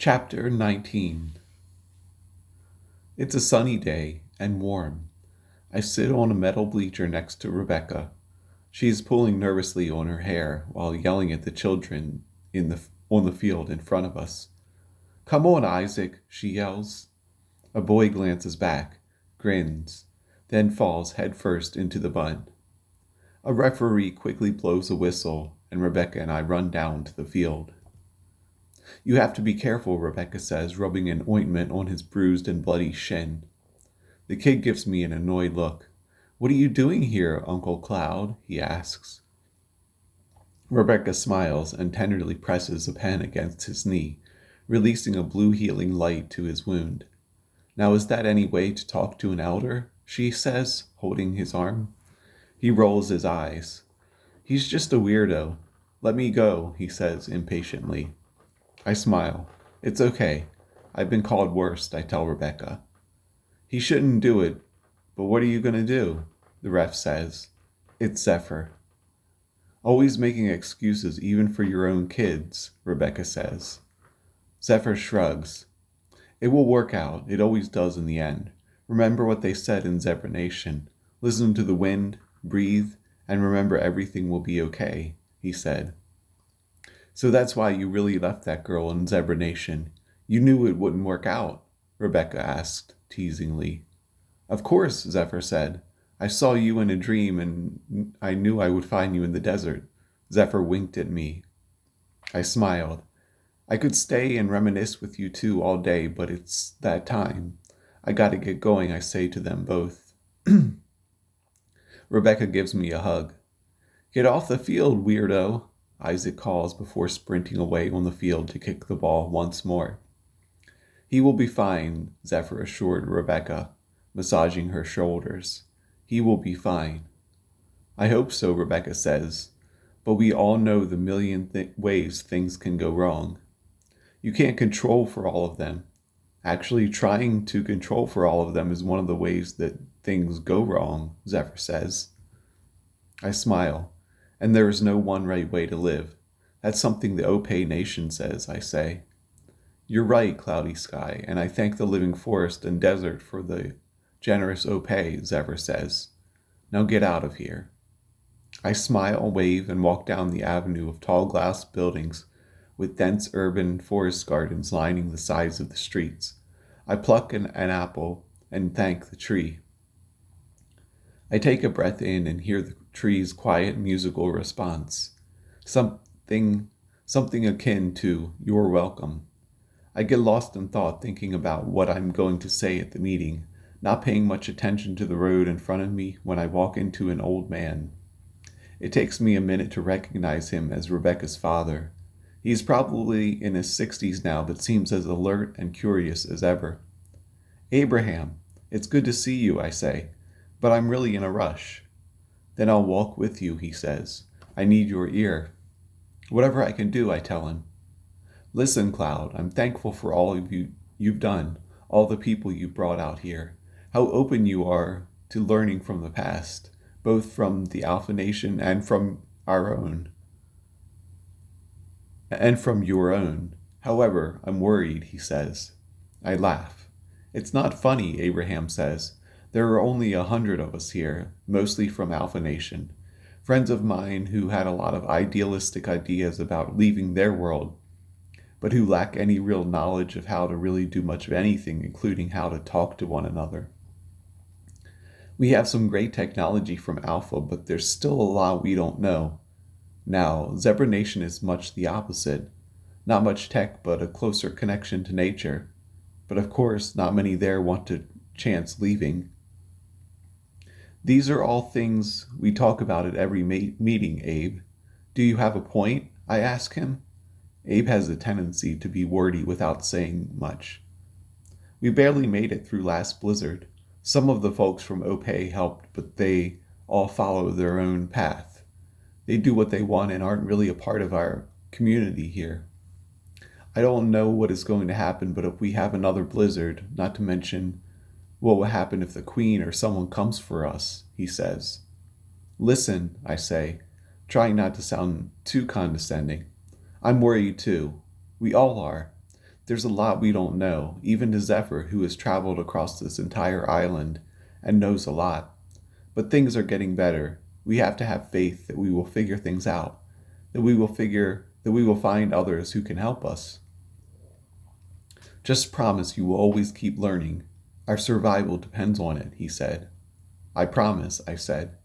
Chapter 19. It's a sunny day and warm. I sit on a metal bleacher next to Rebecca. She is pulling nervously on her hair while yelling at the children on the field in front of us. "Come on, Isaac," she yells. A boy glances back, grins, then falls headfirst into the mud. A referee quickly blows a whistle, and Rebecca and I run down to the field. "You have to be careful," Rebecca says, rubbing an ointment on his bruised and bloody shin. The kid gives me an annoyed look. "What are you doing here, Uncle Cloud?" he asks. Rebecca smiles and tenderly presses a pen against his knee, releasing a blue healing light to his wound. "Now is that any way to talk to an elder?" she says, holding his arm. He rolls his eyes. "He's just a weirdo. Let me go," he says impatiently. I smile. "It's okay. I've been called worse," I tell Rebecca. "He shouldn't do it, but what are you going to do?" the ref says. "It's Zephyr." "Always making excuses even for your own kids," Rebecca says. Zephyr shrugs. "It will work out. It always does in the end. Remember what they said in Zebra Nation. Listen to the wind, breathe, and remember everything will be okay," he said. "So that's why you really left that girl in Zebra Nation. You knew it wouldn't work out?" Rebecca asked teasingly. "Of course," Zephyr said. "I saw you in a dream and I knew I would find you in the desert." Zephyr winked at me. I smiled. "I could stay and reminisce with you two all day, but it's that time. I gotta get going," I say to them both. Rebecca gives me a hug. "Get off the field, weirdo," Isaac calls before sprinting away on the field to kick the ball once more. "He will be fine," Zephyr assured Rebecca, massaging her shoulders. "He will be fine." "I hope so," Rebecca says, "but we all know the million ways things can go wrong. You can't control for all of them. Actually, trying to control for all of them is one of the ways that things go wrong," Zephyr says. I smile. "And there is no one right way to live. That's something the Opay Nation says," I say. "You're right, Cloudy Sky, and I thank the living forest and desert for the generous Opay," Zephyr says. "Now get out of here." I smile, wave, and walk down the avenue of tall glass buildings with dense urban forest gardens lining the sides of the streets. I pluck an apple and thank the tree. I take a breath in and hear the tree's quiet musical response. Something akin to "You're welcome." I get lost in thought thinking about what I'm going to say at the meeting, not paying much attention to the road in front of me when I walk into an old man. It takes me a minute to recognize him as Rebecca's father. He is probably in his 60s now, but seems as alert and curious as ever. "Abraham, it's good to see you," I say, "but I'm really in a rush." "Then I'll walk with you," he says. "I need your ear." "Whatever I can do," I tell him. "Listen, Cloud, I'm thankful for all of you've done, all the people you've brought out here, how open you are to learning from the past, both from the Alpha Nation and from our own, and from your own. However, I'm worried," he says. I laugh. "It's not funny," Abraham says. "There are only 100 of us here, mostly from Alpha Nation. Friends of mine who had a lot of idealistic ideas about leaving their world, but who lack any real knowledge of how to really do much of anything, including how to talk to one another. We have some great technology from Alpha, but there's still a lot we don't know. Now, Zebra Nation is much the opposite. Not much tech, but a closer connection to nature. But of course, not many there want to chance leaving. These are all things we talk about at every meeting, Abe. Do you have a point?" I ask him. Abe has a tendency to be wordy without saying much. "We barely made it through last blizzard. Some of the folks from Opay helped, but they all follow their own path. They do what they want and aren't really a part of our community here. I don't know what is going to happen, but if we have another blizzard, not to mention what will happen if the Queen or someone comes for us," he says. "Listen," I say, trying not to sound too condescending. "I'm worried too. We all are. There's a lot we don't know, even to Zephyr, who has traveled across this entire island and knows a lot. But things are getting better. We have to have faith that we will figure things out, that we will find others who can help us. Just promise you will always keep learning. Our survival depends on it, he said. I promise, I said.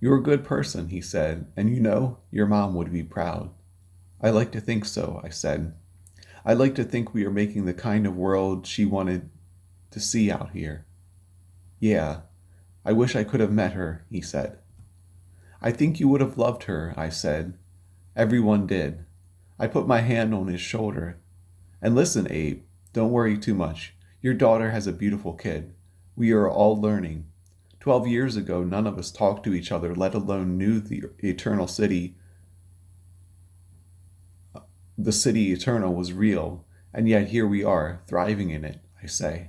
You're a good person, he said, and you know, your mom would be proud. I like to think so, I said. I like to think we are making the kind of world she wanted to see out here. Yeah, I wish I could have met her, he said. I think you would have loved her, I said. Everyone did. I put my hand on his shoulder. And listen, Abe, don't worry too much. Your daughter has a beautiful kid. We are all learning. 12 years ago, none of us talked to each other, let alone knew the eternal city. The city eternal was real, and yet here we are, thriving in it, I say.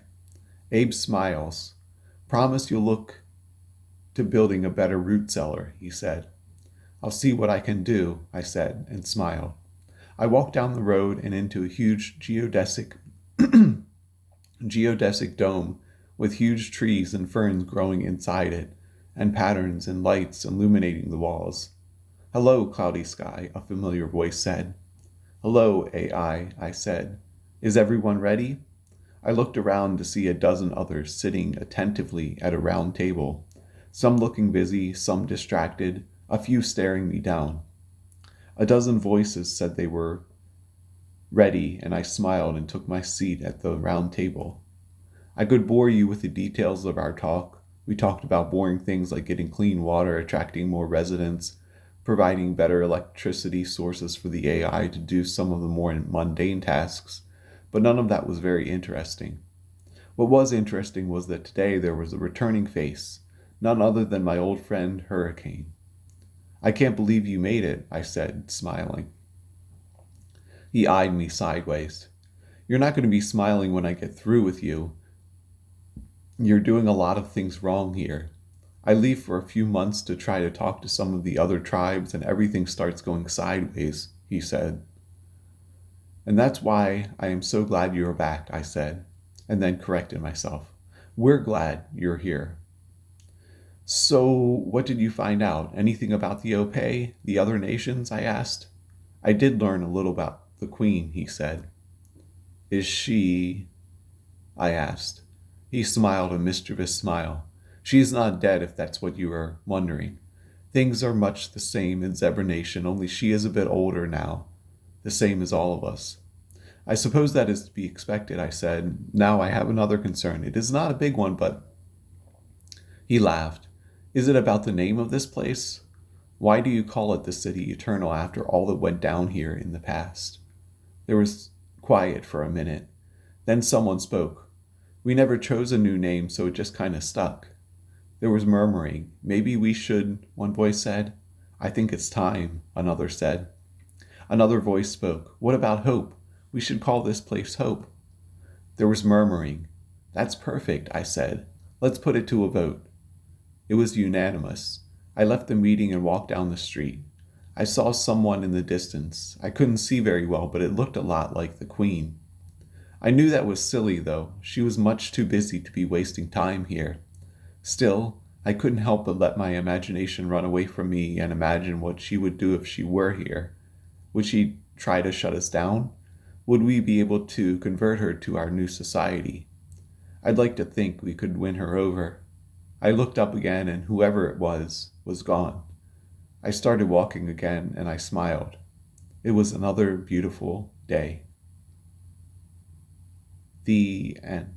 Abe smiles. Promise you'll look to building a better root cellar, he said. I'll see what I can do, I said, and smiled. I walked down the road and into a huge geodesic dome with huge trees and ferns growing inside it, and patterns and lights illuminating the walls. Hello, cloudy sky, a familiar voice said. Hello, AI, I said. Is everyone ready? I looked around to see a dozen others sitting attentively at a round table, some looking busy, some distracted, a few staring me down. A dozen voices said they were ready, and I smiled and took my seat at the round table. I could bore you with the details of our talk. We talked about boring things like getting clean water, attracting more residents, providing better electricity sources for the AI to do some of the more mundane tasks, but none of that was very interesting. What was interesting was that today there was a returning face, none other than my old friend Hurricane. I can't believe you made it, I said, smiling. He eyed me sideways. You're not going to be smiling when I get through with you. You're doing a lot of things wrong here. I leave for a few months to try to talk to some of the other tribes and everything starts going sideways, he said. And that's why I am so glad you're back, I said, and then corrected myself. We're glad you're here. So, what did you find out? Anything about the Opay, the other nations? I asked. I did learn a little about the Queen, he said. Is she? I asked. He smiled a mischievous smile. She is not dead, if that's what you are wondering. Things are much the same in Zebra Nation, only she is a bit older now, the same as all of us. I suppose that is to be expected, I said. Now I have another concern. It is not a big one, but... He laughed. Is it about the name of this place? Why do you call it the City Eternal after all that went down here in the past? There was quiet for a minute. Then someone spoke. We never chose a new name, so it just kind of stuck. There was murmuring. Maybe we should, one voice said. I think it's time, another said. Another voice spoke. What about Hope? We should call this place Hope. There was murmuring. That's perfect, I said. Let's put it to a vote. It was unanimous. I left the meeting and walked down the street. I saw someone in the distance. I couldn't see very well, but it looked a lot like the Queen. I knew that was silly, though. She was much too busy to be wasting time here. Still, I couldn't help but let my imagination run away from me and imagine what she would do if she were here. Would she try to shut us down? Would we be able to convert her to our new society? I'd like to think we could win her over. I looked up again, and whoever it was gone. I started walking again, and I smiled. It was another beautiful day. The end.